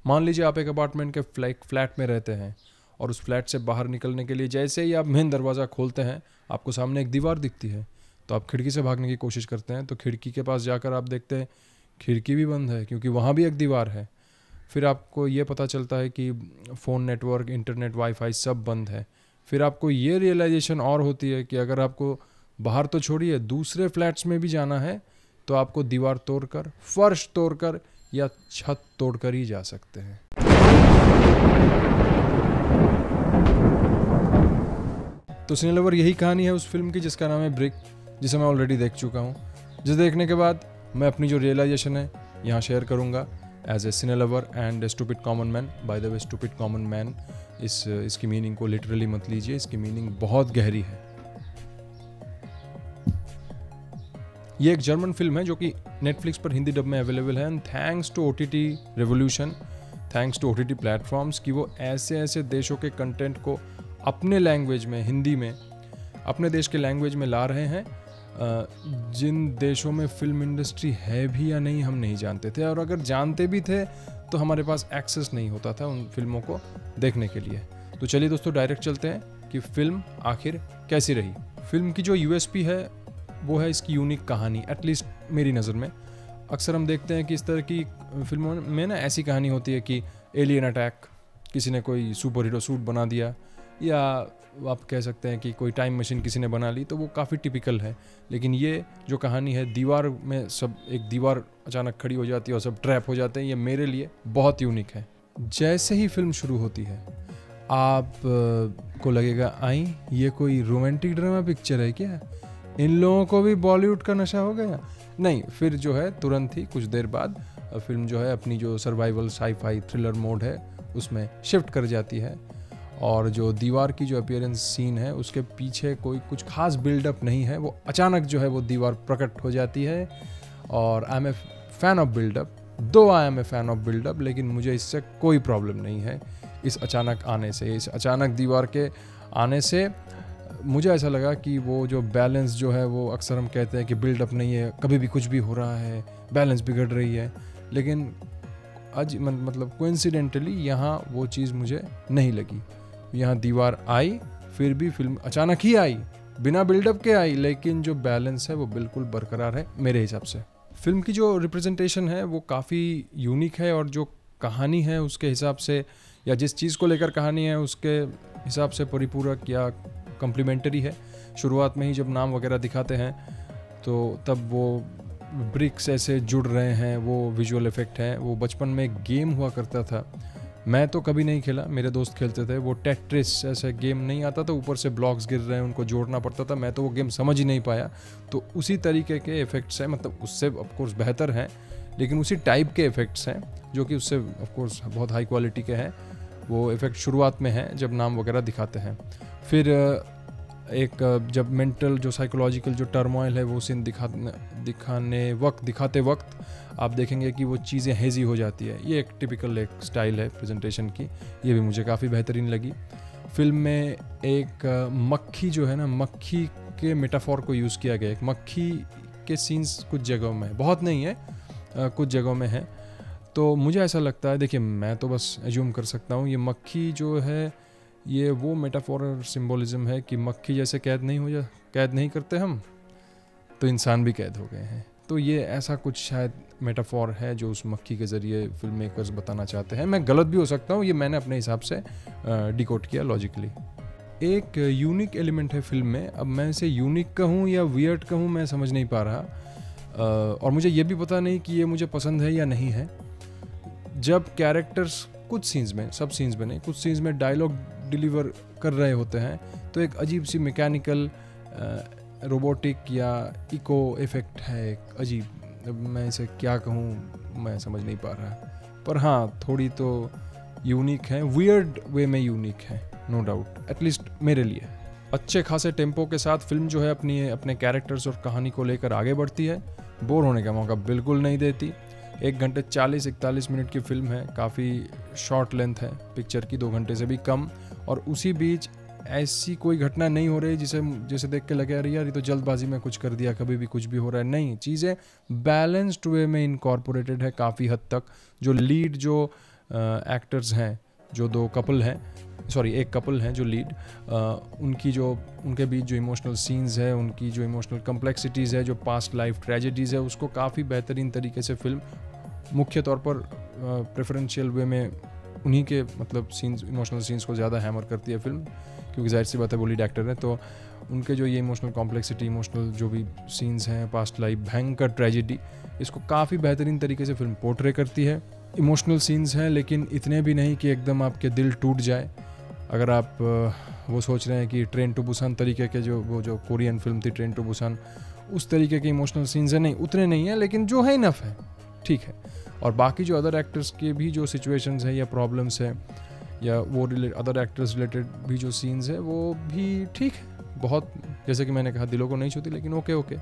मान लीजिए आप एक अपार्टमेंट के फ्लैट में रहते हैं और उस फ्लैट से बाहर निकलने के लिए जैसे ही आप मेन दरवाज़ा खोलते हैं आपको सामने एक दीवार दिखती है, तो आप खिड़की से भागने की कोशिश करते हैं। तो खिड़की के पास जाकर आप देखते हैं खिड़की भी बंद है क्योंकि वहाँ भी एक दीवार है। फिर आपको ये पता चलता है कि फ़ोन नेटवर्क, इंटरनेट, वाईफाई सब बंद है। फिर आपको ये रियलाइजेशन और होती है कि अगर आपको बाहर तो छोड़िए दूसरे फ्लैट्स में भी जाना है तो आपको दीवार तोड़कर, फर्श तोड़कर या छत तोड़कर ही जा सकते हैं। तो सिनेलवर यही कहानी है उस फिल्म की जिसका नाम है ब्रिक, जिसे मैं ऑलरेडी देख चुका हूँ। जिसे देखने के बाद मैं अपनी जो रियलाइजेशन है यहाँ शेयर करूँगा as a cinelover and stupid common man. By the way, stupid common man इसकी मीनिंग को लिटरली मत लीजिए, इसकी मीनिंग बहुत गहरी है। ये एक जर्मन फिल्म है जो कि नेटफ्लिक्स पर हिंदी डब में अवेलेबल है। And thanks to OTT revolution, thanks to OTT platforms कि वो ऐसे ऐसे देशों के कंटेंट को अपने लैंग्वेज में, हिंदी में, अपने देश के लैंग्वेज में ला रहे हैं जिन देशों में फिल्म इंडस्ट्री है भी या नहीं हम नहीं जानते थे, और अगर जानते भी थे तो हमारे पास एक्सेस नहीं होता था उन फिल्मों को देखने के लिए। तो चलिए दोस्तों डायरेक्ट चलते हैं कि फिल्म आखिर कैसी रही। फिल्म की जो USP है वो है इसकी यूनिक कहानी, एटलीस्ट मेरी नज़र में। अक्सर हम देखते हैं कि इस तरह की फिल्मों में ना ऐसी कहानी होती है कि एलियन अटैक, किसी ने कोई सुपर हीरो सूट बना दिया, या आप कह सकते हैं कि कोई टाइम मशीन किसी ने बना ली, तो वो काफ़ी टिपिकल है। लेकिन ये जो कहानी है, दीवार में सब, एक दीवार अचानक खड़ी हो जाती है और सब ट्रैप हो जाते हैं, ये मेरे लिए बहुत यूनिक है। जैसे ही फिल्म शुरू होती है आप को लगेगा आई ये कोई रोमांटिक ड्रामा पिक्चर है क्या, इन लोगों को भी बॉलीवुड का नशा हो गया। नहीं, फिर जो है तुरंत ही कुछ देर बाद फिल्म जो है अपनी जो सर्वाइवल साई-फाई थ्रिलर मोड है उसमें शिफ्ट कर जाती है, और जो दीवार की जो अपीयरेंस सीन है उसके पीछे कोई कुछ खास बिल्डअप नहीं है, वो अचानक जो है वो दीवार प्रकट हो जाती है। और I am a fan of buildup, though I am a fan of buildup, लेकिन मुझे इससे कोई प्रॉब्लम नहीं है। इस अचानक आने से, इस अचानक दीवार के आने से मुझे ऐसा लगा कि वो जो बैलेंस जो है, वो अक्सर हम कहते हैं कि बिल्डअप नहीं है, कभी भी कुछ भी हो रहा है, बैलेंस बिगड़ रही है, लेकिन आज मतलब कोइंसिडेंटली यहाँ वो चीज़ मुझे नहीं लगी। यहाँ दीवार आई, फिर भी फिल्म अचानक ही आई, बिना बिल्डअप के आई, लेकिन जो बैलेंस है वो बिल्कुल बरकरार है मेरे हिसाब से। फिल्म की जो रिप्रेजेंटेशन है वो काफ़ी यूनिक है, और जो कहानी है उसके हिसाब से, या जिस चीज़ को लेकर कहानी है उसके हिसाब से परिपूरक या कम्प्लीमेंटरी है। शुरुआत में ही जब नाम वगैरह दिखाते हैं तो तब वो ब्रिक्स ऐसे जुड़ रहे हैं, वो विजुअल इफेक्ट है। वो बचपन में एक गेम हुआ करता था, मैं तो कभी नहीं खेला, मेरे दोस्त खेलते थे, वो टेट्रिस ऐसे गेम नहीं आता था, ऊपर से ब्लॉक्स गिर रहे हैं उनको जोड़ना पड़ता था, मैं तो वो गेम समझ ही नहीं पाया। तो उसी तरीके के इफ़ेक्ट्स हैं, मतलब उससे ऑफकोर्स बेहतर हैं, लेकिन उसी टाइप के इफ़ेक्ट्स हैं जो कि उससे ऑफकोर्स बहुत हाई क्वालिटी के हैं। वो इफ़ेक्ट शुरुआत में है जब नाम वगैरह दिखाते हैं। फिर एक जब मेंटल जो साइकोलॉजिकल जो टर्मोइल है वो सीन दिखाते वक्त आप देखेंगे कि वो चीज़ें हेजी हो जाती है। ये एक टिपिकल एक स्टाइल है प्रेजेंटेशन की, ये भी मुझे काफ़ी बेहतरीन लगी। फिल्म में एक मक्खी जो है ना, मक्खी के मेटाफोर को यूज़ किया गया। एक मक्खी के सीन्स कुछ जगहों में, बहुत नहीं है, कुछ जगहों में है। तो मुझे ऐसा लगता है, देखिए मैं तो बस एज्यूम कर सकता हूँ, ये मक्खी जो है ये वो मेटाफोरल सिंबोलिज्म है कि मक्खी जैसे कैद नहीं करते हम, तो इंसान भी कैद हो गए हैं। तो ये ऐसा कुछ शायद मेटाफोर है जो उस मक्खी के ज़रिए फिल्म मेकर्स बताना चाहते हैं। मैं गलत भी हो सकता हूँ, ये मैंने अपने हिसाब से डिकोड किया लॉजिकली। एक यूनिक एलिमेंट है फिल्म में, अब मैं इसे यूनिक कहूँ या वियर्ड कहूँ मैं समझ नहीं पा रहा, और मुझे ये भी पता नहीं कि ये मुझे पसंद है या नहीं है। जब कैरेक्टर्स कुछ सीन्स में, सब सीन्स में नहीं, कुछ सीन्स में डायलॉग डिलीवर कर रहे होते हैं, तो एक अजीब सी मैकेनिकल रोबोटिक या इको इफ़ेक्ट है, एक अजीब, मैं इसे क्या कहूँ मैं समझ नहीं पा रहा, पर हाँ थोड़ी तो यूनिक है, वियर्ड वे में यूनिक है, नो डाउट, एटलीस्ट मेरे लिए। अच्छे खासे टेम्पो के साथ फिल्म जो है अपने कैरेक्टर्स और कहानी को लेकर आगे बढ़ती है, बोर होने का मौका बिल्कुल नहीं देती। 1 घंटे 40-41 मिनट की फिल्म है, काफ़ी शॉर्ट लेंथ है पिक्चर की, 2 घंटे से भी कम, और उसी बीच ऐसी कोई घटना नहीं हो रही जैसे देख के लगे अरे यार ये तो जल्दबाजी में कुछ कर दिया, कभी भी कुछ भी हो रहा है। नहीं, चीज़ें बैलेंस्ड वे में इनकॉर्पोरेटेड है काफ़ी हद तक। जो लीड जो एक्टर्स हैं, जो दो कपल हैं, सॉरी एक कपल हैं जो लीड, उनके बीच जो इमोशनल सीन्स है, उनकी जो इमोशनल कम्प्लेक्सिटीज़ है, जो पास्ट लाइफ ट्रेजेडीज़ है, उसको काफ़ी बेहतरीन तरीके से फिल्म मुख्य तौर पर प्रेफरेंशियल वे में उन्हीं के मतलब सीन्स, इमोशनल सीन्स को ज़्यादा हैमर करती है फिल्म, क्योंकि जाहिर सी बात है वो लीड एक्टर है, तो उनके जो ये इमोशनल कॉम्प्लेक्सिटी, इमोशनल जो भी सीन्स हैं, पास्ट लाइफ, भयंकर ट्रेजेडी, इसको काफ़ी बेहतरीन तरीके से फिल्म पोर्ट्रे करती है। इमोशनल सीन्स हैं लेकिन इतने भी नहीं कि एकदम आपके दिल टूट जाए। अगर आप वो सोच रहे हैं कि ट्रेन टू बुसान तरीके के जो कोरियन फिल्म थी ट्रेन टू बुसान, उस तरीके के इमोशनल सीन्स हैं, नहीं उतने नहीं हैं, लेकिन जो है इनफ है, ठीक है। और बाकी जो अदर एक्टर्स के भी जो सिचुएशंस हैं या प्रॉब्लम्स हैं या वो अदर एक्टर्स रिलेटेड भी जो सीन्स है वो भी ठीक है, बहुत, जैसे कि मैंने कहा, दिलों को नहीं छूती, लेकिन ओके।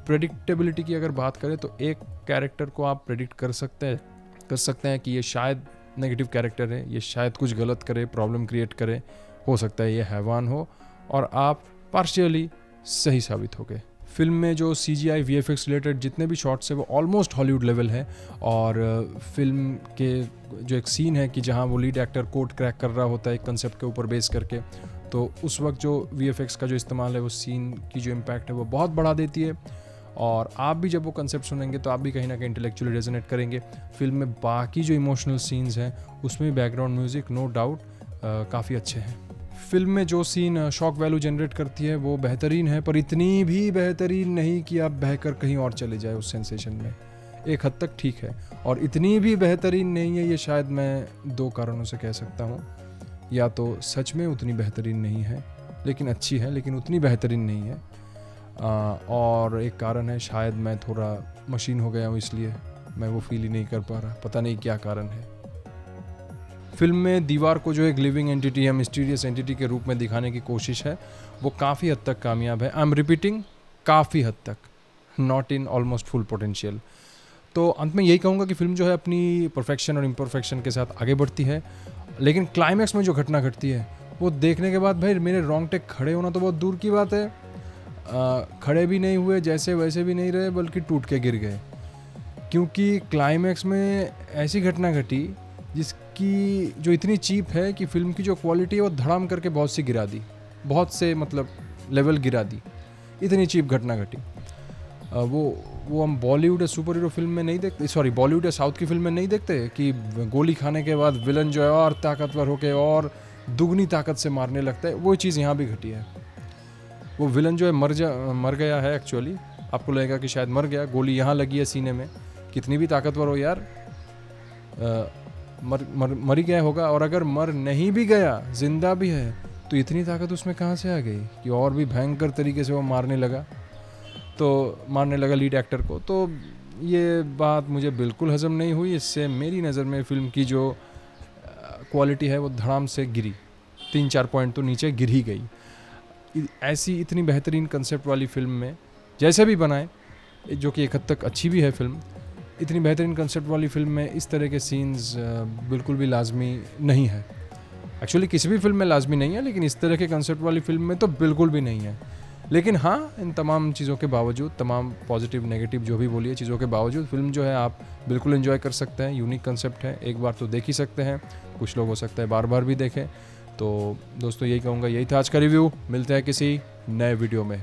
प्रेडिक्टेबिलिटी की अगर बात करें तो एक कैरेक्टर को आप प्रेडिक्ट कर सकते हैं कि ये शायद नेगेटिव कैरेक्टर है, ये शायद कुछ गलत करे, प्रॉब्लम क्रिएट करे, हो सकता है ये हैवान हो, और आप पार्शियली सही साबित हो गए। फिल्म में जो CGI VFX रिलेटेड जितने भी शॉट्स है वो ऑलमोस्ट हॉलीवुड लेवल है, और फिल्म के जो एक सीन है कि जहाँ वो लीड एक्टर कोड क्रैक कर रहा होता है एक कंसेप्ट के ऊपर बेस करके, तो उस वक्त जो VFX का जो इस्तेमाल है वो सीन की जो इम्पैक्ट है वो बहुत बढ़ा देती है, और आप भी जब वो कंसेप्ट सुनेंगे तो आप भी कहीं ना कहीं इंटेलेक्चुअली रेजोनेट करेंगे। फिल्म में बाकी जो इमोशनल सीन्स हैं उसमें भी बैकग्राउंड म्यूज़िक नो डाउट काफ़ी अच्छे हैं। फिल्म में जो सीन शॉक वैल्यू जनरेट करती है वो बेहतरीन है, पर इतनी भी बेहतरीन नहीं कि आप बहकर कहीं और चले जाए उस सेंसेशन में, एक हद तक ठीक है, और इतनी भी बेहतरीन नहीं है, ये शायद मैं दो कारणों से कह सकता हूँ। या तो सच में उतनी बेहतरीन नहीं है लेकिन अच्छी है, लेकिन उतनी बेहतरीन नहीं है, और एक कारण है शायद मैं थोड़ा मशीन हो गया हूँ, इसलिए मैं वो फील ही नहीं कर पा रहा, पता नहीं क्या कारण है। फिल्म में दीवार को जो एक लिविंग एंटिटी या मिस्टीरियस एंटिटी के रूप में दिखाने की कोशिश है वो काफ़ी हद तक कामयाब है। आई एम रिपीटिंग, काफ़ी हद तक, not in almost full potential. तो अंत में यही कहूँगा कि फिल्म जो है अपनी परफेक्शन और इम्परफेक्शन के साथ आगे बढ़ती है, लेकिन क्लाइमैक्स में जो घटना घटती है वो देखने के बाद भाई मेरे रोंगटे खड़े होना तो बहुत दूर की बात है, खड़े भी नहीं हुए, जैसे वैसे भी नहीं रहे, बल्कि टूट के गिर गए, क्योंकि क्लाइमैक्स में ऐसी घटना घटी जिसकी जो इतनी चीप है कि फिल्म की जो क्वालिटी है वो धड़ाम करके बहुत सी गिरा दी, बहुत से मतलब लेवल गिरा दी, इतनी चीप घटना घटी। वो हम बॉलीवुड या सुपर हीरो फिल्म में नहीं देखते, सॉरी बॉलीवुड या साउथ की फिल्म में नहीं देखते कि गोली खाने के बाद विलन जो है और ताकतवर होकर और दुगनी ताकत से मारने लगता है, वो चीज़ यहाँ भी घटी है। वो विलन जो है मर गया है, एक्चुअली आपको लगेगा कि शायद मर गया, गोली यहाँ लगी है सीने में, कितनी भी ताकतवर हो यार, मर ही गया होगा, और अगर मर नहीं भी गया, जिंदा भी है, तो इतनी ताकत उसमें कहाँ से आ गई कि और भी भयंकर तरीके से वो मारने लगा लीड एक्टर को। तो ये बात मुझे बिल्कुल हजम नहीं हुई, इससे मेरी नज़र में फिल्म की जो क्वालिटी है वो धड़ाम से गिरी, 3-4 पॉइंट तो नीचे गिर ही गई। ऐसी इतनी बेहतरीन कंसेप्ट वाली फिल्म में जैसे भी बनाए, जो कि एक हद तक अच्छी भी है फिल्म, इतनी बेहतरीन कंसेप्ट वाली फिल्म में इस तरह के सीन्स बिल्कुल भी लाजमी नहीं है। एक्चुअली किसी भी फिल्म में लाजमी नहीं है, लेकिन इस तरह के कंसेप्ट वाली फिल्म में तो बिल्कुल भी नहीं है। लेकिन हाँ, इन तमाम चीज़ों के बावजूद, तमाम पॉजिटिव नेगेटिव जो भी बोलिए चीज़ों के बावजूद, फिल्म जो है आप बिल्कुल एंजॉय कर सकते हैं। यूनिक कंसेप्ट है, एक बार तो देख ही सकते हैं, कुछ लोग हो सकता है बार बार भी देखें। तो दोस्तों यही कहूँगा, यही था आज का रिव्यू। मिलते हैं किसी नए वीडियो में।